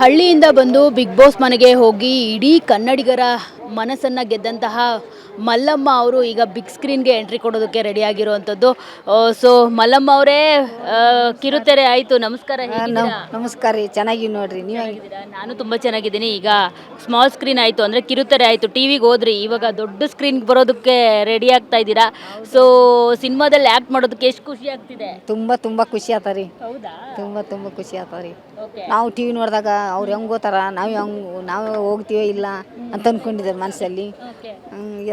ಹಳ್ಳಿಯಿಂದ ಬಂದು big boss ಮನೆಗೆ ಹೋಗಿ ಇಡೀ ಕನ್ನಡಿಗರ ಮನಸ್ಸನ್ನು ಗೆದ್ದಂತಹ ಮಲ್ಲಮ್ಮ ಅವರು ಈಗ ಬಿಗ್ ಸ್ಕ್ರೀನ್ಗೆ ಎಂಟ್ರಿ ಕೊಡೋದಕ್ಕೆ ರೆಡಿ ಆಗಿರುವಂಥದ್ದು. ಸೊ ಮಲ್ಲಮ್ಮ ಅವರೇ, ಕಿರುತೆರೆ ಆಯಿತು, ನಮಸ್ಕಾರ. ನಮಸ್ಕಾರ ರೀ, ಚೆನ್ನಾಗಿ ನೋಡ್ರಿ. ನೀವು ಹೇಗಿದ್ದೀರಾ? ನಾನು ತುಂಬ ಚೆನ್ನಾಗಿದ್ದೀನಿ. ಈಗ ಸ್ಮಾಲ್ ಸ್ಕ್ರೀನ್ ಆಯಿತು ಅಂದರೆ ಕಿರುತೆರೆ ಆಯಿತು, ಟಿ ವಿಗೆ ಹೋದ್ರಿ, ಇವಾಗ ದೊಡ್ಡ ಸ್ಕ್ರೀನ್ಗೆ ಬರೋದಕ್ಕೆ ರೆಡಿ ಆಗ್ತಾ ಇದ್ದೀರಾ. ಸೊ ಸಿನಿಮಾದಲ್ಲಿ ಆ್ಯಕ್ಟ್ ಮಾಡೋದಕ್ಕೆ ಎಷ್ಟು ಖುಷಿ ಆಗ್ತಿದೆ? ತುಂಬ ಖುಷಿ ಆತ ರೀ. ಹೌದಾ? ತುಂಬ ಖುಷಿ ಆತ ರೀ. ನಾವು ಟಿ ವಿ ನೋಡಿದಾಗ ಅವ್ರು ಹೆಂಗೆ ಹೋಗ್ತಾರ, ನಾವು ಹೋಗ್ತೀವೋ ಇಲ್ಲ ಅಂತ ಅಂದ್ಕೊಂಡಿದ್ದಾರೆ ಮನಸ್ಸಲ್ಲಿ.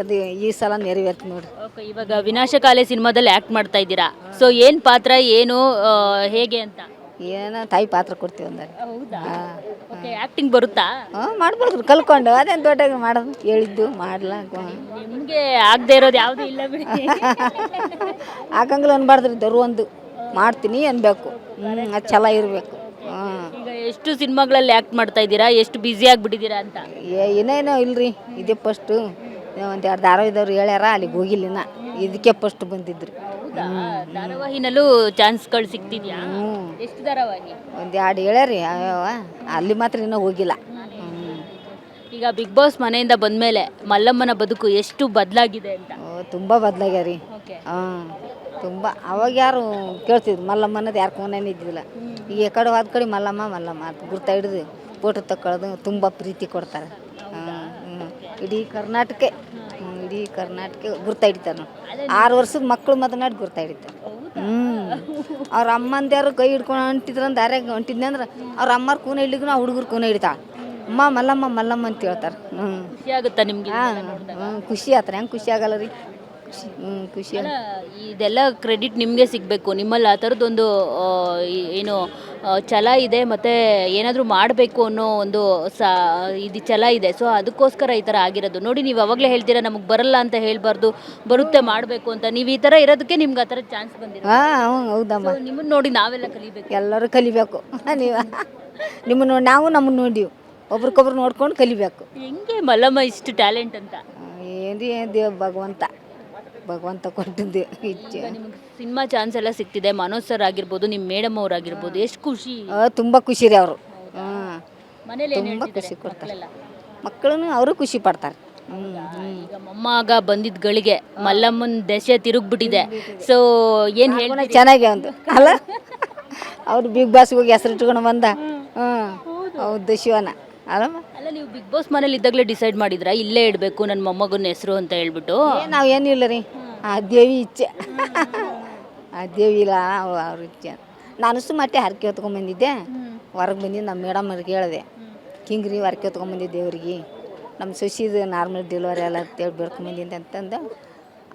ಅದು ಈ ಸಲ ನೆರವೇರ್ತು ನೋಡ್ರಿ. ಇವಾಗ ವಿನಾಶಕಾಲೆ ಸಿನಿಮಾದಲ್ಲಿ ಆ್ಯಕ್ಟ್ ಮಾಡ್ತಾ ಇದ್ದೀರಾ. ಸೊ ಏನು ಪಾತ್ರ, ಏನು ಹೇಗೆ ಅಂತ? ಏನೋ ತಾಯಿ ಪಾತ್ರ ಕೊಡ್ತೀವಿ ಅಂದರೆ. ಹೌದಾ? ಆ್ಯಕ್ಟಿಂಗ್ ಬರುತ್ತಾ? ಮಾಡ್ಬೋದು, ಕಲ್ಕೊಂಡು ಅದೇನು ದೊಡ್ಡ ಮಾಡೋದು, ಹೇಳಿದ್ದು ಮಾಡ್ಲಾಕ. ನಿಮಗೆ ಆಗದೆ ಇರೋದು ಯಾವುದೂ ಇಲ್ಲ ಬಿಡಿ. ಆಗಂಗಿಲ್ಲ ಅನ್ಬಾರ್ದ್ರಿ, ಒಂದು ಮಾಡ್ತೀನಿ ಅನ್ಬೇಕು. ಅದು ಛಲ ಇರಬೇಕು. ಈಗ ಎಷ್ಟು ಸಿನಿಮಾಗಳಲ್ಲಿ ಆ್ಯಕ್ಟ್ ಮಾಡ್ತಾ ಇದ್ದೀರಾ, ಎಷ್ಟು ಬ್ಯುಸಿ ಆಗಿಬಿಟ್ಟಿದ್ದೀರಾ ಅಂತ? ಏನೇನೋ ಇಲ್ರಿ, ಇದೇ ಫಸ್ಟು. ಒಂದು 2 ಧಾರಾವಾಹಿದವ್ರು ಹೇಳ್ಯಾರ, ಅಲ್ಲಿಗೆ ಹೋಗಿಲ್ಲ. ಇದಕ್ಕೆ ಫಸ್ಟ್ ಬಂದಿದ್ರು. ಧಾರಾವಾಹಿನಲ್ಲೂ ಚಾನ್ಸ್ಗಳು ಸಿಗ್ತಿದ್ಯಾ? ಎಷ್ಟು ಧಾರಾವಾಹಿ? ಒಂದು 2 ಹೇಳ್ಯಾರಿ, ಅಲ್ಲಿ ಮಾತ್ರ ಇನ್ನೂ ಹೋಗಿಲ್ಲ. ಈಗ ಬಿಗ್ ಬಾಸ್ ಮನೆಯಿಂದ ಬಂದಮೇಲೆ ಮಲ್ಲಮ್ಮನ ಬದುಕು ಎಷ್ಟು ಬದಲಾಗಿದೆ ಅಂತ? ತುಂಬ ಬದಲಾಗ್ಯಾರಿ. ತುಂಬ. ಅವಾಗ ಯಾರು ಕೇಳ್ತಿದ್ರು ಮಲ್ಲಮ್ಮನದು, ಯಾರು ಫೋನೇನು ಇದ್ದಿಲ್ಲ. ಈಗ ಕಡೆ ಹೋದ ಕಡೆ ಮಲ್ಲಮ್ಮ ಅಂತ ಗುರ್ತಾ ಹಿಡಿದು ಫೋಟೋ ತಗೊಳ್ಳೋದು, ತುಂಬ ಪ್ರೀತಿ ಕೊಡ್ತಾರೆ. ಇಡೀ ಕರ್ನಾಟಕ ಗುರ್ತಾ ಹಿಡಿತಾರೆ. 6 ವರ್ಷದ ಮಕ್ಕಳು ಮಾತನಾಡಿ ಗುರ್ತಾ ಹಿಡಿತಾರೆ. ಅವ್ರ ಅಮ್ಮಂದ್ಯಾರು ಕೈ ಹಿಡ್ಕೊಂಡು ಹೊಂಟಿದ್ರಂದು ದಾರ್ಯಾಗ ಹೊಂಟಿದ್ನಿ ಅಂದ್ರೆ ಅವ್ರ ಅಮ್ಮರು ಕೂನ ಹಿಡ್ಲಿಗೂ ಆ ಹುಡುಗರು ಕೂನ ಹಿಡಿತಾಳೆ. ಮಲ್ಲಮ್ಮ ಅಂತ ಹೇಳ್ತಾರೆ. ಖುಷಿ ಆಗುತ್ತಾ ನಿಮಗೆ? ಖುಷಿ ಆತ್ರ, ಹೆಂಗೆ ಖುಷಿ ಆಗಲ್ಲ ರೀ. ಖುಷಿ. ಇದೆಲ್ಲ ಕ್ರೆಡಿಟ್ ನಿಮಗೆ ಸಿಗಬೇಕು. ನಿಮ್ಮಲ್ಲಿ ಆ ಥರದ್ದೊಂದು ಏನು ಛಲ ಇದೆ, ಮತ್ತು ಏನಾದರೂ ಮಾಡಬೇಕು ಅನ್ನೋ ಒಂದು ಇದು ಛಲ ಇದೆ. ಸೊ ಅದಕ್ಕೋಸ್ಕರ ಈ ಥರ ಆಗಿರೋದು. ನೋಡಿ, ನೀವು ಅವಾಗಲೇ ಹೇಳ್ತೀರಾ ನಮಗೆ ಬರಲ್ಲ ಅಂತ ಹೇಳಬಾರ್ದು, ಬರುತ್ತೆ ಮಾಡಬೇಕು ಅಂತ. ನೀವು ಈ ಥರ ಇರೋದಕ್ಕೆ ನಿಮ್ಗೆ ಆ ಥರ ಚಾನ್ಸ್ ಬಂದಿದೆ. ಹೌದಮ್ಮ. ನಿಮ್ಮನ್ನು ನೋಡಿ ನಾವೆಲ್ಲ ಕಲಿಬೇಕು, ಎಲ್ಲರೂ ಕಲಿಬೇಕು. ನಿಮ್ಮನ್ನು ನೋಡಿ ನಾವು ನಮ್ಮನ್ನು ನೋಡಿ ಒಬ್ರಿಗೊಬ್ರು ನೋಡ್ಕೊಂಡು ಕಲಿಬೇಕು. ಹೆಂಗೆ ಮಲ್ಲಮ್ಮ ಇಷ್ಟು ಟ್ಯಾಲೆಂಟ್ ಅಂತ? ಏನ್ರಿ, ದೇವ್ ಭಗವಂತ ಕೊಟ್ಟಿದ್ದೆ ಇಚ್ಛೆ. ನಿಮ್ಗೆ ಸಿನಿಮಾ ಚಾನ್ಸ್ ಎಲ್ಲ ಸಿಗ್ತಿದೆ. ಮನೋಜ್ ಸರ್ ಆಗಿರ್ಬೋದು, ನಿಮ್ಮ ಮೇಡಮ್ ಅವರಾಗಿರ್ಬೋದು, ಎಷ್ಟು ಖುಷಿ? ತುಂಬ ಖುಷಿ ರೀ ಅವರು. ಮನೇಲಿ ತುಂಬ ಖುಷಿ ಕೊಡ್ತಾರೆ. ಮಕ್ಕಳನ್ನು ಅವರು ಖುಷಿ ಪಡ್ತಾರೆ. ಈಗ ಮೊಮ್ಮಗ ಬಂದಿದ್ಗಳಿಗೆ ಮಲ್ಲಮ್ಮನ ದಶೆ ತಿರುಗ್ಬಿಟ್ಟಿದೆ. ಸೊ ಏನು ಹೇಳಿ ಚೆನ್ನಾಗಿ ಒಂದು ಅಲ್ಲ, ಅವ್ರು ಬಿಗ್ ಬಾಸ್ ಹೋಗಿ ಹೆಸರು ಇಟ್ಕೊಂಡು ಬಂದ. ಹೌದು, ಶಿವನ ಅಲ್ಲಮ್ಮ. ಅಲ್ಲ, ನೀವು ಬಿಗ್ ಬಾಸ್ ಮನೇಲಿ ಇದ್ದಾಗಲೇ ಡಿಸೈಡ್ ಮಾಡಿದ್ರಾ ಇಲ್ಲೇ ಇಡಬೇಕು ನನ್ನ ಮೊಮ್ಮಗನ ಹೆಸರು ಅಂತ ಹೇಳ್ಬಿಟ್ಟು? ನಾವು ಏನಿಲ್ಲ ರೀ, ಆ ದೇವಿ ಇಚ್ಛೆ. ಆ ದೇವಿ ಇಲ್ಲ, ಅವ್ರ ಇಚ್ಛೆ. ನಾನು ಸುಮ್ಮಟ್ಟೆ ಹರಕೆ ಹೊತ್ಕೊಂಡ್ಬಂದಿದ್ದೆ. ಹೊರಗೆ ಬಂದಿದ್ದು ನಮ್ಮ ಮೇಡಮ್ ಅವ್ರಿಗೆ ಹೇಳಿದೆ, ಹಿಂಗ್ರಿ ಹರಕೆ ಹೊತ್ಕೊಂಡ್ಬಂದಿದ್ದೆ ದೇವ್ರಿಗೆ, ನಮ್ಮ ಸೊಸಿದು ನಾರ್ಮಲ್ ಡೆಲಿವರಿ ಎಲ್ಲ ಅಂತೇಳಿ ಬೇಡ್ಕೊಂಬಂದಿದ್ದೆ ಅಂತಂದು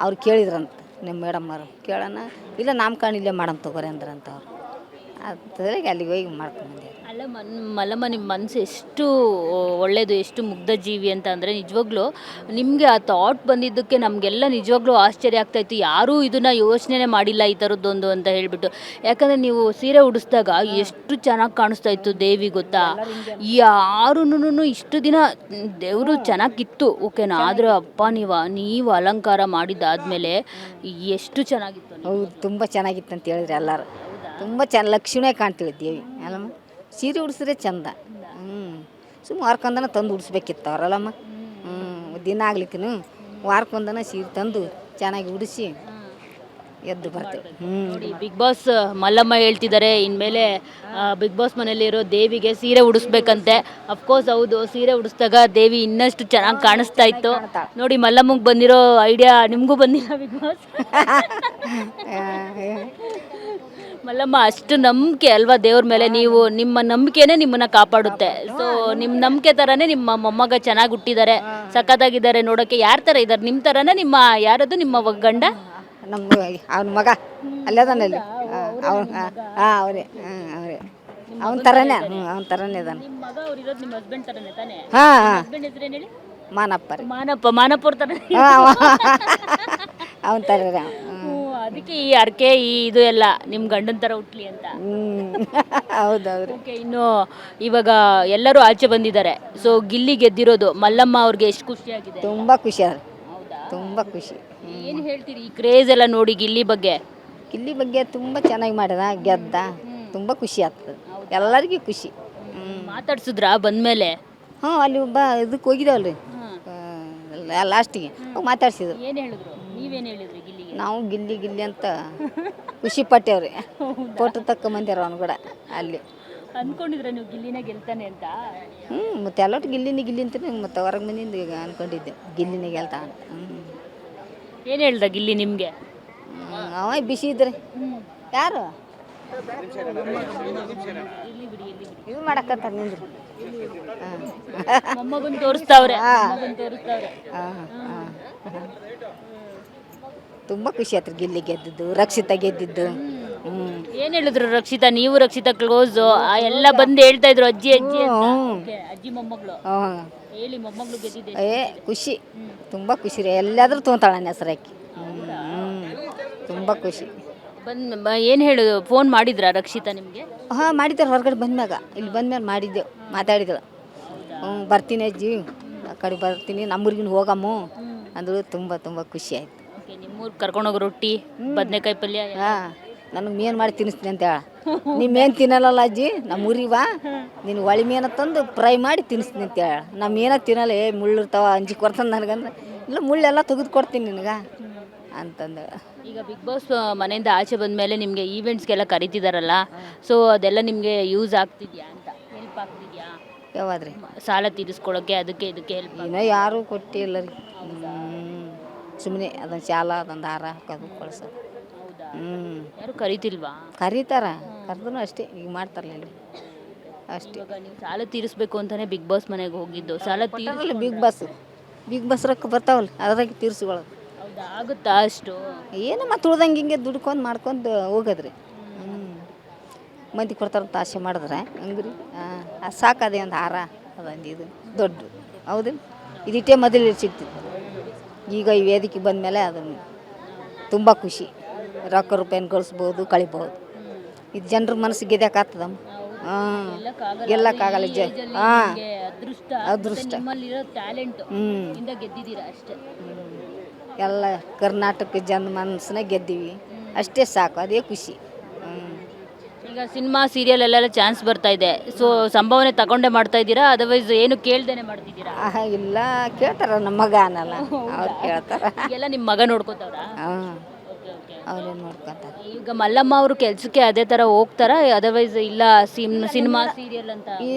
ಅವ್ರು ಕೇಳಿದ್ರಂತ. ನಿಮ್ಮ ಮೇಡಮ್ ಅವರು ಕೇಳೋಣ, ಇಲ್ಲ ನಾಮಕರಣ ಇಲ್ಲೇ ಮಾಡಮ್ ತಗೋರಿ ಅಂದ್ರಂತ ಅವ್ರು. ಅದ್ರಾಗೆ ಅಲ್ಲಿಗೆ ಹೋಗಿ ಮಾಡ್ಕೊಂಡ್ಬಂದೆ. ಅಲ್ಲ, ಮಲ್ಲಮ್ಮ, ನಿಮ್ಮ ಮನಸ್ಸು ಎಷ್ಟು ಒಳ್ಳೆಯದು, ಎಷ್ಟು ಮುಗ್ಧ ಜೀವಿ ಅಂತ ಅಂದರೆ ನಿಜವಾಗ್ಲೂ ನಿಮಗೆ ಆ ಥಾಟ್ ಬಂದಿದ್ದಕ್ಕೆ ನಮಗೆಲ್ಲ ನಿಜವಾಗ್ಲೂ ಆಶ್ಚರ್ಯ ಆಗ್ತಾಯಿತ್ತು. ಯಾರೂ ಇದನ್ನು ಯೋಚನೆ ಮಾಡಿಲ್ಲ ಈ ಥರದ್ದೊಂದು ಅಂತ ಹೇಳಿಬಿಟ್ಟು. ಯಾಕಂದರೆ ನೀವು ಸೀರೆ ಉಡಿಸಿದಾಗ ಎಷ್ಟು ಚೆನ್ನಾಗಿ ಕಾಣಿಸ್ತಾ ಇತ್ತು ದೇವಿ, ಗೊತ್ತಾ? ಯಾರೂ ಇಷ್ಟು ದಿನ ದೇವರು ಚೆನ್ನಾಗಿತ್ತು, ಓಕೆನಾ, ಆದರೆ ಅಪ್ಪ ನೀವು ಅಲಂಕಾರ ಮಾಡಿದ್ದಾದಮೇಲೆ ಎಷ್ಟು ಚೆನ್ನಾಗಿತ್ತು. ಹೌದು, ತುಂಬ ಚೆನ್ನಾಗಿತ್ತು ಅಂತ ಹೇಳಿದ್ರೆ ಎಲ್ಲರೂ. ತುಂಬ ಲಕ್ಷಣೇ ಕಾಣ್ತೀವಿ ದೇವಿ ಅಲ್ಲಮ್ಮ. ಸೀರೆ ಉಡಿಸಿದ್ರೆ ಚಂದ. ಸುಮ್ಮನೆ ವಾರಕ್ಕೊಂದನ ತಂದು ಉಡಿಸ್ಬೇಕಿತ್ತು ಅವರಲ್ಲಮ್ಮ. ದಿನ ಆಗ್ಲಿಕ್ಕೂ ವಾರಕ್ಕೊಂದನ ಸೀರೆ ತಂದು ಚೆನ್ನಾಗಿ ಉಡಿಸಿ ಎದ್ದು ಬರ್ತೀವಿ. ನೋಡಿ, ಬಿಗ್ ಬಾಸ್ ಮಲ್ಲಮ್ಮ ಹೇಳ್ತಿದ್ದಾರೆ ಇನ್ಮೇಲೆ ಬಿಗ್ ಬಾಸ್ ಮನೇಲಿರೋ ದೇವಿಗೆ ಸೀರೆ ಉಡಿಸ್ಬೇಕಂತೆ. ಅಫ್ಕೋರ್ಸ್ ಹೌದು, ಸೀರೆ ಉಡಿಸಿದಾಗ ದೇವಿ ಇನ್ನಷ್ಟು ಚೆನ್ನಾಗಿ ಕಾಣಿಸ್ತಾ ಇತ್ತು. ನೋಡಿ, ಮಲ್ಲಮ್ಮಗೆ ಬಂದಿರೋ ಐಡಿಯಾ ನಿಮಗೂ ಬಂದಿಲ್ಲ ಬಿಗ್ ಬಾಸ್. ಮಲ್ಲಮ್ಮ ಅಷ್ಟು ನಂಬಿಕೆ ಅಲ್ವಾ ದೇವ್ರ ಮೇಲೆ? ನೀವು ನಿಮ್ಮ ನಂಬಿಕೆನೇ ನಿಮ್ಮನ್ನ ಕಾಪಾಡುತ್ತೆ. ಸೊ ನಿಮ್ಮ ನಂಬಿಕೆ ಥರನೇ ನಿಮ್ಮ ಮೊಮ್ಮಗ ಚೆನ್ನಾಗಿ ಹುಟ್ಟಿದ್ದಾರೆ, ಸಖತ್ತಾಗಿದ್ದಾರೆ ನೋಡೋಕ್ಕೆ. ಯಾರ ಥರ ಇದ್ದಾರೆ? ನಿಮ್ಮ ಥರನೇ ನಿಮ್ಮ ಯಾರದು ನಿಮ್ಮ ಗಂಡ? ನಮ್ಮ ಅವನ ಮಗ ಅಲ್ಲದಾನಲ್ಲಿ ಅವರೇ ಅವನ ಥರನೇ. ಅವನ ಥರನೇ ಅದಾನ. ಮಾನಪ್ಪ ರೀ. ಮಾನಪ್ಪವ್ರ ಥರ. ಅವನ ಥರ. ಅದಕ್ಕೆ ಈ ಅರ್ಕೆ ಇದು ಎಲ್ಲ ನಿಮ್ಮ ಗಂಡನ ಥರ ಹುಟ್ಲಿ ಅಂತ. ಹೌದೌದು. ಓಕೆ, ಇನ್ನು ಇವಾಗ ಎಲ್ಲರೂ ಆಚೆ ಬಂದಿದ್ದಾರೆ. ಸೊ ಗಿಲ್ಲಿ ಗೆದ್ದಿರೋದು ಮಲ್ಲಮ್ಮ ಅವ್ರಿಗೆ ಎಷ್ಟು ಖುಷಿಯಾಗಿದೆ? ತುಂಬ ಖುಷಿ. ತುಂಬ ಖುಷಿ. ಏನು ಹೇಳ್ತೀರಿ ಈ ಕ್ರೇಜ್ ಎಲ್ಲ ನೋಡಿ ಗಿಲ್ಲಿ ಬಗ್ಗೆ? ಗಿಲ್ಲಿ ಬಗ್ಗೆ ತುಂಬ ಚೆನ್ನಾಗಿ ಮಾಡ್ಯಾನ, ಗೆದ್ದ. ತುಂಬ ಖುಷಿ ಆಗ್ತದೆ, ಎಲ್ಲರಿಗೂ ಖುಷಿ. ಮಾತಾಡ್ಸಿದ್ರಾ ಬಂದ್ಮೇಲೆ? ಹ್ಞೂ ಅಲ್ಲಿ ಇದಕ್ಕೆ ಹೋಗಿದ್ದಾವಲ್ರಿ ಲಾಸ್ಟಿಗೆ ಮಾತಾಡ್ಸಿದ್ರು. ಏನು ಹೇಳಿದ್ರು? ನೀವೇನು ಹೇಳಿದ್ರಿ ಗಿಲ್ಲಿಗೆ? ನಾವು ಗಿಲ್ಲಿ ಗಿಲ್ಲಿ ಅಂತ ಖುಷಿ ಪಟ್ಟೇವ್ರಿ. ಫೋಟೋ ತಕ್ಕೊಂಬಂದ್ಯಾರ ಅವ್ನು ಕೂಡ ಅಲ್ಲಿ. ಅಂದ್ಕೊಂಡಿದ್ರ ನೀವು ಗಿಲ್ಲಿನ ಗೆಲ್ತಾನೆ ಅಂತ? ಮತ್ತು ಎಲ್ಲೊಟ್ಟು ಗಿಲ್ಲಿನಿ ಗಿಲ್ಲಿ ಅಂತಾನೆ ಮತ್ತು ಹೊರಗೆ ಬಂದಿಂದ ಈಗ ಅಂದ್ಕೊಂಡಿದ್ದೆ ಗಿಲ್ಲಿನೇ ಗೆಲ್ತಾ ಅಂತ. ಏನು ಹೇಳ್ದ ಗಿಲ್ಲಿ ನಿಮಗೆ? ಅವ ಬಿಸಿ ಇದ್ರೆ ಯಾರು ಇದು ಮಾಡಕತ್ತಾರ ನಿಂದ್ರು. ಮೊಮ್ಮಗನ್ ತೋರಿಸ್ತಾವ್ರೆ. ತುಂಬ ಖುಷಿ ಆಯ್ತು ಗಿಲ್ಲಿ ಗೆದ್ದಿದ್ದು, ರಕ್ಷಿತಾ ಗೆದ್ದಿದ್ದು. ಏನ್ ಹೇಳಿದ್ರು ರಕ್ಷಿತಾ? ನೀವು ರಕ್ಷಿತಾ ಕ್ಲೋಸು ಎಲ್ಲ ಬಂದು ಹೇಳ್ತಾ ಇದ್ರು ಅಜ್ಜಿ ಅಜ್ಜಿ ಅಂತ. Okay, ಅಜ್ಜಿ ಮೊಮ್ಮಗಳು ಹೇಳಿ ಮೊಮ್ಮಗಳು ಗೆದ್ದಿದೆ. ಖುಷಿ, ತುಂಬ ಖುಷಿ ರೀ. ಎಲ್ಲಾದ್ರೂ ತೊಗೊತಾಳ ನನ್ನ ಹೆಸರು ಹಾಕಿ. ತುಂಬ ಖುಷಿ. ಏನು ಹೇಳೋದು? ಫೋನ್ ಮಾಡಿದ್ರಾ ರಕ್ಷಿತಾ ನಿಮಗೆ? ಹಾಂ ಮಾಡಿದ್ದಾರೆ. ಹೊರಗಡೆ ಬಂದ್ಮ್ಯಾಗ ಇಲ್ಲಿ ಬಂದ್ಮೇಲೆ ಮಾಡಿದ್ದೆವು, ಮಾತಾಡಿದಳು. ಬರ್ತೀನಿ ಅಜ್ಜಿ, ಆ ಕಡೆ ಬರ್ತೀನಿ, ನಮ್ಮೂರಿಗಿನ ಹೋಗಮ್ಮ ಅಂದಳು. ತುಂಬ ತುಂಬ ಖುಷಿ ಆಯಿತು. ನಿಮ್ಮೂರು ಕರ್ಕೊಂಡೋಗಿ ರೊಟ್ಟಿ ಬದನೆಕಾಯಿ ಪಲ್ಯ. ಹಾಂ, ನನಗೆ ಮೀನು ಮಾಡಿ ತಿನ್ನಿಸ್ತೀನಿ ಅಂತ ಹೇಳ. ನೀವೇನು ತಿನ್ನಲ್ಲ ಅಜ್ಜಿ, ನಮ್ಮ ಊರಿಗೆ ಬಾ, ನೀನು ಒಳಿ ಮೀನ ತಂದು ಫ್ರೈ ಮಾಡಿ ತಿನ್ನಿಸ್ತೀನಿ ಅಂತ ಹೇಳ. ನಮ್ಮ ಮೀನ ತಿನ್ನಲ್ಲ, ಮುಳ್ಳು ಇರ್ತಾವ ಅಂಜಿಕೆ ಕೊಡ್ತಾನೆ ನನಗಂದ್ರೆ. ಇಲ್ಲ, ಮುಳ್ಳೆಲ್ಲ ತೆಗೆದು ಕೊಡ್ತೀನಿ ನಿನಗೆ ಅಂತಂದು. ಈಗ ಬಿಗ್ ಬಾಸ್ ಮನೆಯಿಂದ ಆಚೆ ಬಂದಮೇಲೆ ನಿಮಗೆ ಈವೆಂಟ್ಸ್ಗೆಲ್ಲ ಕರಿತಿದಾರಲ್ಲ, ಸೊ ಅದೆಲ್ಲ ನಿಮಗೆ ಯೂಸ್ ಆಗ್ತಿದ್ಯಾ ಅಂತ? ಹೆಲ್ಪ್ ಆಗ್ತಿದ್ಯಾ? ಯಾವಾದ್ರಿ ಸಾಲ ತೀರಿಸ್ಕೊಳ್ಳೋಕ್ಕೆ ಅದಕ್ಕೆ ಇದಕ್ಕೆ ಹೆಲ್ಪ್? ಇನ್ನೂ ಯಾರೂ ಕೊಟ್ಟಿಲ್ಲ ರೀ. ಸುಮ್ಮನೆ ಅದೊಂದು ಶಾಲ, ಅದೊಂದು ಹಾರ ಹಾಕೋದು ಕಳ್ಸೋದು. ಯಾರು ಕರಿತಿಲ್ವಾ? ಕರೀತಾರ, ಕರೆದ್ರು ಅಷ್ಟೇ. ಈಗ ಮಾಡ್ತಾರಲ್ಲ ಇಲ್ಲಿ ಅಷ್ಟೇ. ಇವಾಗ ನೀವು ಸಾಲ ತೀರಿಸ್ಬೇಕು ಅಂತಾನೆ ಬಿಗ್ ಬಾಸ್ ಮನೆಗೆ ಹೋಗಿದ್ದು. ಸಾಲ ತೀರಿಸಲ್ಲ ಬಿಗ್ ಬಾಸ್ ರೊಕ್ಕ ಬರ್ತಾವಲ್ಲ, ಅದ್ರಾಗೆ ತೀರಿಸ್ಕೊಳ್ಳೋದು. ಹೌದಾ? ಆಗುತ್ತಾ ಅಷ್ಟು? ಏನು ಮತ್ತೆ ಉಳ್ದಂಗೆ ಹಿಂಗೆ ದುಡ್ಕೊಂಡು ಮಾಡ್ಕೊಂಡು ಹೋಗೋದ್ರಿ. ಮಂದಿ ಕೊಡ್ತಾರಂತ ಆಸೆ ಮಾಡಿದ್ರೆ ಹಂಗ್ರಿ. ಅದು ಸಾಕದೆ ಒಂದು ಹಾರ, ಅದೊಂದು ಇದು ದೊಡ್ಡ. ಹೌದು, ಇದಿಟ್ಟೇ ಮೊದಲು ಸಿಗ್ತಿತ್ತು. ಈಗ ಈ ವೇದಿಕೆ ಬಂದಮೇಲೆ ಅದನ್ನು ತುಂಬ ಖುಷಿ. ರೊಕ್ಕ ರೂಪಾಯಿನ ಗಳಿಸ್ಬೋದು, ಕಳಿಬೋದು. ಇದು ಜನರ ಮನಸ್ಸಿಗೆ ಗೆದ್ಯಾಕಾಗ್ತದಮ್ಮ. ಗೆಲ್ಲಕ್ಕಾಗಲ್ಲ. ಅದೃಷ್ಟ ಗೆದ್ದಿದ್ದೀರಾ ಅಷ್ಟೇ. ಎಲ್ಲ ಕರ್ನಾಟಕ ಜನ ಮನಸ್ಸನ್ನ ಗೆದ್ದೀವಿ, ಅಷ್ಟೇ ಸಾಕು. ಅದೇ ಖುಷಿ. ಈಗ ಸಿನಿಮಾ ಸೀರಿಯಲ್ ಎಲ್ಲ ಚಾನ್ಸ್ ಬರ್ತಾ ಇದೆ, ಸೊ ಸಂಭಾವನೆ ತಗೊಂಡೇ ಮಾಡ್ತಾ ಇದ್ದೀರಾ? ಅದರ್ವೈಸ್ ಏನು ಕೇಳ್ದೇನೆ ಮಾಡ್ತಿದ್ದೀರಾ? ಇಲ್ಲ, ಕೇಳ್ತಾರ. ನಮ್ಮ ಮಗ ಅನ್ನಲ್ಲ, ಅವ್ರು ಕೇಳ್ತಾರ. ಎಲ್ಲ ನಿಮ್ಮ ಮಗ ನೋಡ್ಕೋತಾರ? ಅವ್ರೇನು ನೋಡ್ಕೊತಾರೆ. ಈಗ ಮಲ್ಲಮ್ಮ ಅವರು ಕೆಲಸಕ್ಕೆ ಅದೇ ಥರ ಹೋಗ್ತಾರಾ? ಅದರ್ವೈಸ್ ಇಲ್ಲ ಸಿನಿಮಾ ಸೀರಿಯಲ್ ಅಂತ?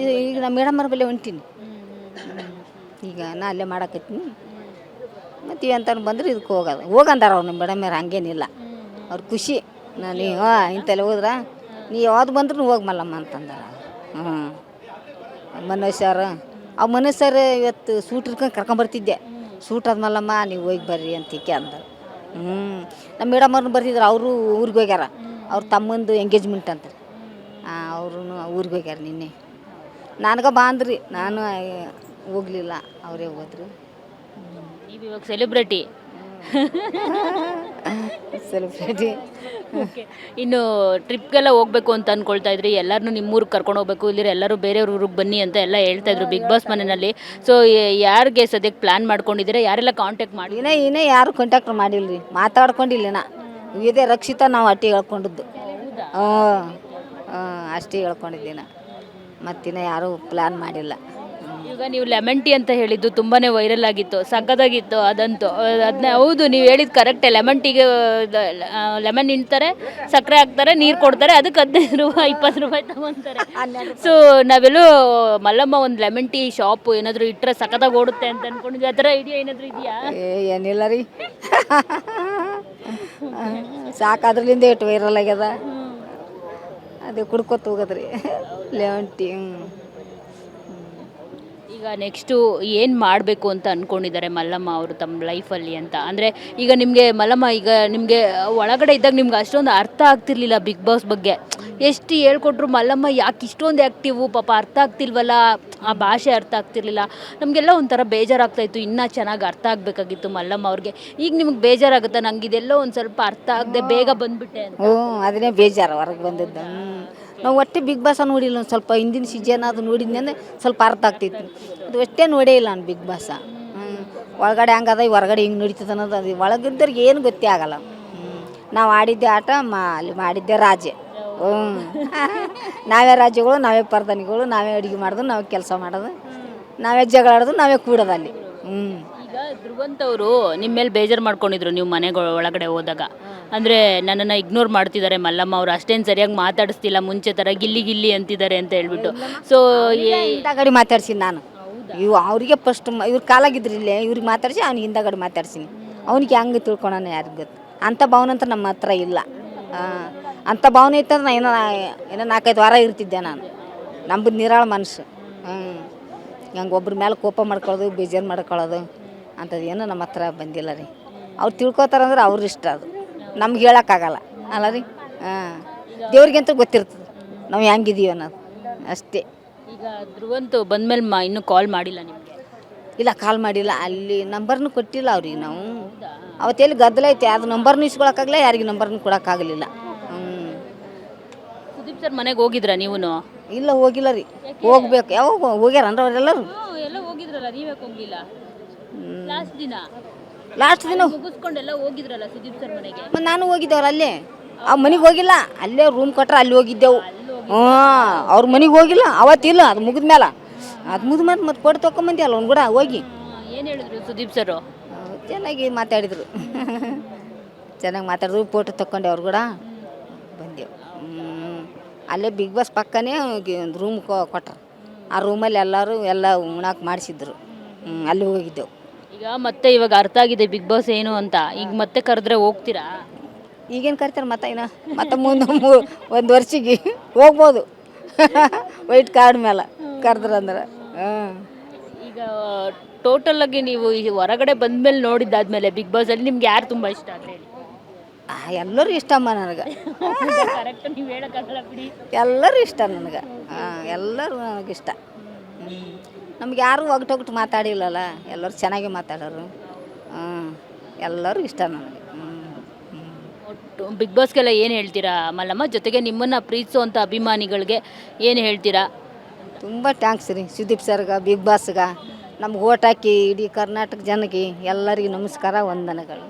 ಈಗ ನಮ್ಮ ಮೇಡಮ್ಮರ ಬಳಿ ಹೊಂಟೀನಿ. ಈಗ ನಾ ಅಲ್ಲೇ ಮಾಡಕತ್ತೀನಿ. ಮತ್ತು ಇವಂತ ಬಂದ್ರೆ ಇದಕ್ಕೆ ಹೋಗಂದಾರ ಅವ್ರು. ನಮ್ಮ ಮೇಡಮ್ಮರು ಹಂಗೇನಿಲ್ಲ, ಅವ್ರು ಖುಷಿ. ನಾನು ಇಂತೆಲ್ಲ ಹೋದ್ರ ನೀ ಯಾವ್ದು ಬಂದ್ರೂ ಹೋಗಿ ಮಲ್ಲಮ್ಮ ಅಂತಂದಾರ. ಮನೋಜ್ ಸರ್ ಇವತ್ತು ಸೂಟ್ ಇರ್ಕೊಂಡು ಕರ್ಕೊಂಬರ್ತಿದ್ದೆ. ಸೂಟ್ ಆದ ಮಲ್ಲಮ್ಮ ನೀವು ಹೋಗಿ ಬರ್ರಿ ಅಂತಿಕೆ ಅಂದರು. ನಮ್ಮ ಮೇಡಮ್ಮವ್ರನ್ನ ಬರ್ತಿದ್ರು, ಅವರು ಊರಿಗೆ ಹೋಗ್ಯಾರ. ಅವ್ರ ತಮ್ಮಂದು ಎಂಗೇಜ್ಮೆಂಟ್ ಅಂತ. ಅವರು ಊರಿಗೆ ಹೋಗ್ಯಾರ ನಿನ್ನೆ. ನನಗೆ ಬಾ ಅಂದ್ರಿ, ನಾನು ಹೋಗಲಿಲ್ಲ, ಅವರೇ ಹೋದ್ರು. ನೀವು ಇವಾಗ ಸೆಲೆಬ್ರಿಟಿ. ಇನ್ನು ಟ್ರಿಪ್ಗೆಲ್ಲ ಹೋಗ್ಬೇಕು ಅಂತ ಅಂದ್ಕೊಳ್ತಾ ಇದ್ರಿ, ಎಲ್ಲರನ್ನೂ ನಿಮ್ಮೂರಿಗೆ ಕರ್ಕೊಂಡು ಹೋಗ್ಬೇಕು, ಇಲ್ಲಿರೋ ಎಲ್ಲರೂ ಬೇರೆಯವ್ರ ಊರಿಗೆ ಬನ್ನಿ ಅಂತ ಎಲ್ಲ ಹೇಳ್ತಾ ಇದ್ರು ಬಿಗ್ ಬಾಸ್ ಮನೆಯಲ್ಲಿ. ಸೊ ಯಾರಿಗೆ ಸದ್ಯಕ್ಕೆ ಪ್ಲ್ಯಾನ್ ಮಾಡ್ಕೊಂಡಿದ್ದೀರಾ? ಯಾರೆಲ್ಲ ಕಾಂಟ್ಯಾಕ್ಟ್ ಮಾಡಿ? ಇನ್ನೇ ಯಾರು ಕಾಂಟ್ಯಾಕ್ಟ್ ಮಾಡಿಲ್ಲ ರೀ, ಮಾತಾಡ್ಕೊಂಡಿಲ್ಲ. ಇದೇ ರಕ್ಷಿತಾ ನಾವು ಅಟ್ಟಿ ಹೇಳ್ಕೊಂಡಿದ್ದು. ಅಷ್ಟೇ ಹೇಳ್ಕೊಂಡಿದ್ದೀನ, ಮತ್ತಿನ್ನ ಯಾರೂ ಪ್ಲ್ಯಾನ್ ಮಾಡಿಲ್ಲ. ಈಗ ನೀವು ಲೆಮನ್ ಟೀ ಅಂತ ಹೇಳಿದ್ದು ತುಂಬಾ ವೈರಲ್ ಆಗಿತ್ತು, ಸಕ್ಕದಾಗಿತ್ತು ಅದಂತೂ. ಅದನ್ನ ಹೌದು, ನೀವು ಹೇಳಿದ್ದು ಕರೆಕ್ಟೇ. ಲೆಮನ್ ಟೀಗೆ ಲೆಮನ್ ಹಿಂಡ್ತಾರೆ, ಸಕ್ಕರೆ ಹಾಕ್ತಾರೆ, ನೀರು ಕೊಡ್ತಾರೆ, ಅದಕ್ಕೆ 15 ರೂಪಾಯಿ 20 ರೂಪಾಯಿ ತಗೊತಾರೆ. ಸೊ ನಾವೆಲ್ಲೂ ಮಲ್ಲಮ್ಮ ಒಂದು ಲೆಮನ್ ಟೀ ಶಾಪು ಏನಾದರೂ ಇಟ್ಟರೆ ಸಕ್ಕದಾಗಿ ಓಡುತ್ತೆ ಅಂತ ಅಂದ್ಕೊಂಡಿದ್ವಿ. ಆ ಥರ ಐಡಿಯಾ ಏನಾದರೂ ಇದೆಯಾ? ಏನಿಲ್ಲ ರೀ, ಸಾಕಾದ್ರಲಿಂದ ಎಷ್ಟು ವೈರಲ್ ಆಗ್ಯದ. ಅದೇ ಕುಡ್ಕೊತ ಹೋಗೋದ್ರಿ ಲೆಮನ್ ಟೀ. ಈಗ ನೆಕ್ಸ್ಟು ಏನು ಮಾಡಬೇಕು ಅಂತ ಅಂದ್ಕೊಂಡಿದ್ದಾರೆ ಮಲ್ಲಮ್ಮ ಅವರು ತಮ್ಮ ಲೈಫಲ್ಲಿ ಅಂತ? ಅಂದರೆ ಈಗ ನಿಮಗೆ ಮಲ್ಲಮ್ಮ, ಈಗ ನಿಮಗೆ ಒಳಗಡೆ ಇದ್ದಾಗ ನಿಮ್ಗೆ ಅಷ್ಟೊಂದು ಅರ್ಥ ಆಗ್ತಿರ್ಲಿಲ್ಲ ಬಿಗ್ ಬಾಸ್ ಬಗ್ಗೆ. ಎಷ್ಟು ಹೇಳ್ಕೊಟ್ರು ಮಲ್ಲಮ್ಮ ಯಾಕೆ ಇಷ್ಟೊಂದು ಆ್ಯಕ್ಟಿವು, ಪಾಪ ಅರ್ಥ ಆಗ್ತಿಲ್ವಲ್ಲ, ಆ ಭಾಷೆ ಅರ್ಥ ಆಗ್ತಿರ್ಲಿಲ್ಲ. ನಮಗೆಲ್ಲ ಒಂಥರ ಬೇಜಾರಾಗ್ತಾಯಿತ್ತು, ಇನ್ನೂ ಚೆನ್ನಾಗಿ ಅರ್ಥ ಆಗಬೇಕಾಗಿತ್ತು ಮಲ್ಲಮ್ಮ ಅವ್ರಿಗೆ. ಈಗ ನಿಮ್ಗೆ ಬೇಜಾರಾಗುತ್ತಾ? ನಂಗೆ ಇದೆಲ್ಲೋ ಒಂದು ಸ್ವಲ್ಪ ಅರ್ಥ ಆಗದೆ ಬೇಗ ಬಂದುಬಿಟ್ಟೆ ಅಂತ? ಅದನ್ನೇ ಬೇಜಾರು ಹೊರಗೆ ಬಂದಿದ್ದು. ನಾವು ಒಟ್ಟೆ ಬಿಗ್ ಬಾಸ್ ನೋಡಿಲ್ಲ. ಒಂದು ಸ್ವಲ್ಪ ಹಿಂದಿನ ಸೀಸನ್ ಅದು ನೋಡಿದ್ನಿ ಅಂದರೆ ಸ್ವಲ್ಪ ಅರ್ಥ ಆಗ್ತಿತ್ತು. ಅದು ಅಷ್ಟೇ ನೋಡೇ ಇಲ್ಲ ನಾನು ಬಿಗ್ ಬಾಸ. ಒಳಗಡೆ ಹಂಗದ, ಹೊರಗಡೆ ಹಿಂಗೆ ನಡೀತದೆ ಅನ್ನೋದು ಅದು ಒಳಗಿದ್ದವ್ರಿಗೆ ಏನು ಗೊತ್ತೇ ಆಗಲ್ಲ. ನಾವು ಆಡಿದ್ದೆ ಆಟ ಅಲ್ಲಿ ಮಾಡಿದ್ದೆ ರಾಜೆ. ನಾವೇ ರಾಜ್ಯಗಳು, ನಾವೇ ಪ್ರಧಾನಿಗಳು, ನಾವೇ ಅಡುಗೆ ಮಾಡೋದು, ನಾವೇ ಕೆಲಸ ಮಾಡೋದು, ನಾವೇ ಜಗಳ ಆಡೋದು, ನಾವೇ ಕೂಡೋದು ಅಲ್ಲಿ. ಈಗ ಧ್ರುವಂತ್ ಅವರು ನಿಮ್ಮ ಮೇಲೆ ಬೇಜಾರು ಮಾಡ್ಕೊಂಡಿದ್ರು ನೀವು ಮನೆಗಳ ಒಳಗಡೆ ಹೋದಾಗ. ಅಂದರೆ ನನ್ನನ್ನು ಇಗ್ನೋರ್ ಮಾಡ್ತಿದ್ದಾರೆ ಮಲ್ಲಮ್ಮ ಅವರು, ಅಷ್ಟೇನು ಸರಿಯಾಗಿ ಮಾತಾಡಿಸ್ತಿಲ್ಲ ಮುಂಚೆ ಥರ ಗಿಲ್ಲಿ ಗಿಲ್ಲಿ ಅಂತಿದ್ದಾರೆ ಅಂತ ಹೇಳ್ಬಿಟ್ಟು. ಸೊ ಹಿಂದಗಡೆ ಮಾತಾಡ್ಸೀನಿ ನಾನು. ಅವರಿಗೆ ಫಸ್ಟ್ ಇವ್ರ ಕಾಲಾಗಿದ್ರು ಇಲ್ಲೇ, ಇವ್ರಿಗೆ ಮಾತಾಡಿಸಿ ಅವ್ನಿಗೆ ಹಿಂದಗಡೆ ಮಾತಾಡ್ಸೀನಿ. ಅವ್ನಿಗೆ ಹೆಂಗೆ ತಿಳ್ಕೊಳೋಣ ಯಾರಿಗೆ ಗೊತ್ತು. ಅಂಥ ಭಾವನೆ ಅಂತ ನಮ್ಮ ಹತ್ರ ಇಲ್ಲ. ಅಂಥ ಭಾವನೆ ಇತ್ತಂದ್ರೆ ಏನೋ 4-5 ವಾರ ಇರ್ತಿದ್ದೆ ನಾನು. ನಮ್ಮದು ನಿರಾಳ ಮನಸ್ಸು. ಹಂಗೆ ಒಬ್ರ ಮೇಲೆ ಕೋಪ ಮಾಡ್ಕೊಳ್ಳೋದು, ಬೇಜಾರು ಮಾಡ್ಕೊಳ್ಳೋದು ಅಂಥದ್ದು ಏನೋ ನಮ್ಮ ಹತ್ರ ಬಂದಿಲ್ಲ ರೀ. ಅವ್ರು ತಿಳ್ಕೊತಾರಂದ್ರೆ ಅವ್ರ ಇಷ್ಟ, ಅದು ನಮ್ಗೆ ಹೇಳೋಕ್ಕಾಗಲ್ಲ ಅಲ್ಲ ರೀ. ದೇವ್ರಿಗಂತೂ ಗೊತ್ತಿರ್ತದೆ ನಾವು ಹೆಂಗಿದೀವಿ ಅನ್ನೋದು ಅಷ್ಟೇ. ಈಗ ಧ್ರುವಂತ್ ಬಂದಮೇಲೆ ಇನ್ನೂ ಕಾಲ್ ಮಾಡಿಲ್ಲ ನಿಮಗೆ? ಇಲ್ಲ, ಕಾಲ್ ಮಾಡಿಲ್ಲ. ಅಲ್ಲಿ ನಂಬರ್ನು ಕೊಟ್ಟಿಲ್ಲ ಅವ್ರಿಗೆ ನಾವು. ಅವತ್ತೆಲ್ಲಿ ಗದ್ದಲ ಐತೆ, ಅದು ನಂಬರ್ನು ಇಸ್ಕೊಳಕ್ಕಾಗಲ್ಲ, ಯಾರಿಗೆ ನಂಬರ್ನು ಕೊಡೋಕ್ಕಾಗಲಿಲ್ಲ. ಸುದೀಪ್ ಸರ್ ಮನೆಗೆ ಹೋಗಿದ್ರಾ ನೀವು? ಇಲ್ಲ, ಹೋಗಿಲ್ಲ ರೀ. ಹೋಗ್ಬೇಕು. ಯಾವಾಗ ಹೋಗ್ಯಾರನ್ರ ಅವರೆಲ್ಲರೂ? ಎಲ್ಲ ಹೋಗಿದ್ರಲ್ಲ, ನೀವೇ ಹೋಗ್ಲಿಲ್ಲ? ಲಾಸ್ಟ್ ದಿನ ಮುಗಿಸ್ಕೊಂಡೆಲ್ಲ ಹೋಗಿದ್ರಲ್ಲ ಸುದೀಪ್ ಸರ್ ಮನೆಗೆ? ನಾನು ಹೋಗಿದ್ದೇವ್ರ ಅಲ್ಲೇ. ಆ ಮನೆಗೆ ಹೋಗಿಲ್ಲ, ಅಲ್ಲೇ ರೂಮ್ ಕೊಟ್ರೆ ಅಲ್ಲಿ ಹೋಗಿದ್ದೆವು. ಅವ್ರ ಮನೆಗೆ ಹೋಗಿಲ್ಲ ಅವತ್ತಿಲ್ಲ. ಅದು ಮುಗಿದ್ಮೇಲೆ ಮತ್ತೆ ಕೊಟ್ಟು ತೊಗೊಂಬಂದಿ ಅಲ್ಲ ಅವ್ನು ಕೂಡ ಹೋಗಿ. ಏನು ಹೇಳಿದ್ರು ಸುದೀಪ್ ಸರ್? ಚೆನ್ನಾಗಿ ಮಾತಾಡಿದರು. ಚೆನ್ನಾಗಿ ಮಾತಾಡಿದ್ರು, ಫೋಟೋ ತಗೊಂಡೆ ಅವ್ರು ಕೂಡ ಬಂದೆವು. ಅಲ್ಲೇ ಬಿಗ್ ಬಾಸ್ ಪಕ್ಕನೇ ಒಂದು ರೂಮ್ ಕೊಟ್ರು. ಆ ರೂಮಲ್ಲಿ ಎಲ್ಲ ಉಣ್ಣಾಕೆ ಮಾಡಿಸಿದ್ರು. ಅಲ್ಲಿ ಹೋಗಿದ್ದೆವು. ಈಗ ಮತ್ತೆ ಇವಾಗ ಅರ್ಥ ಆಗಿದೆ ಬಿಗ್ ಬಾಸ್ ಏನು ಅಂತ. ಈಗ ಮತ್ತೆ ಕರೆದ್ರೆ ಹೋಗ್ತೀರಾ? ಈಗೇನು ಕರಿತಾರೆ ಮತ್ತೆ ಮುಂದೆ ಒಂದು ವರ್ಷಿಗೆ ಹೋಗ್ಬೋದು. ವೈಟ್ ಕಾರ್ಡ್ ಮೇಲೆ ಕರೆದ್ರಂದ್ರೆ. ಈಗ ಟೋಟಲ್ ಆಗಿ ನೀವು ಈ ಹೊರಗಡೆ ಬಂದ್ಮೇಲೆ ನೋಡಿದ್ದಾದ್ಮೇಲೆ ಬಿಗ್ ಬಾಸ್ ಅಲ್ಲಿ ನಿಮ್ಗೆ ಯಾರು ತುಂಬ ಇಷ್ಟ ಅಂತ ಹೇಳಿ? ಎಲ್ಲರೂ ಇಷ್ಟಮ್ಮ ನನಗೆ. ಕರೆಕ್ಟ್, ನೀವು ಹೇಳೋಕ್ಕಾಗಲ್ಲ ಬಿಡಿ. ಎಲ್ಲರೂ ಇಷ್ಟ ನನಗೆ. ಎಲ್ಲರೂ ನನಗಿಷ್ಟ. ನಮ್ಗೆ ಯಾರೂ ಒಗಟೊಗಟು ಮಾತಾಡಿಲ್ಲಲ್ಲ, ಎಲ್ಲರೂ ಚೆನ್ನಾಗಿ ಮಾತಾಡೋರು. ಎಲ್ಲರೂ ಇಷ್ಟ ನನಗೆ. ಬಿಗ್ ಬಾಸ್ಗೆಲ್ಲ ಏನು ಹೇಳ್ತೀರಾ ಮಲ್ಲಮ್ಮ? ಜೊತೆಗೆ ನಿಮ್ಮನ್ನು ಪ್ರೀತಿಸುವಂಥ ಅಭಿಮಾನಿಗಳಿಗೆ ಏನು ಹೇಳ್ತೀರಾ? ತುಂಬ ಟ್ಯಾಂಕ್ಸ್ ರೀ ಸುದೀಪ್ ಸರ್ಗೆ, ಬಿಗ್ ಬಾಸ್ಗೆ, ನಮ್ಗೆ ಓಟ್ ಹಾಕಿ ಇಡೀ ಕರ್ನಾಟಕ ಜನಕ್ಕೆ ಎಲ್ಲರಿಗೂ ನಮಸ್ಕಾರ, ವಂದನೆಗಳು.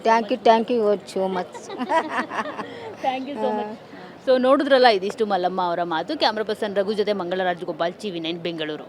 Thank you so much. Thank you so much. So ನೋಡಿದ್ರಲ್ಲ, ಇದಿಷ್ಟು ಮಲ್ಲಮ್ಮ ಅವರ ಮಾತು. ಕ್ಯಾಮ್ರಾ ಪರ್ಸನ್ ರಘು ಜೊತೆ ಮಂಗಳ ರಾಜಗೋಪಾಲ್, TV9 ಬೆಂಗಳೂರು.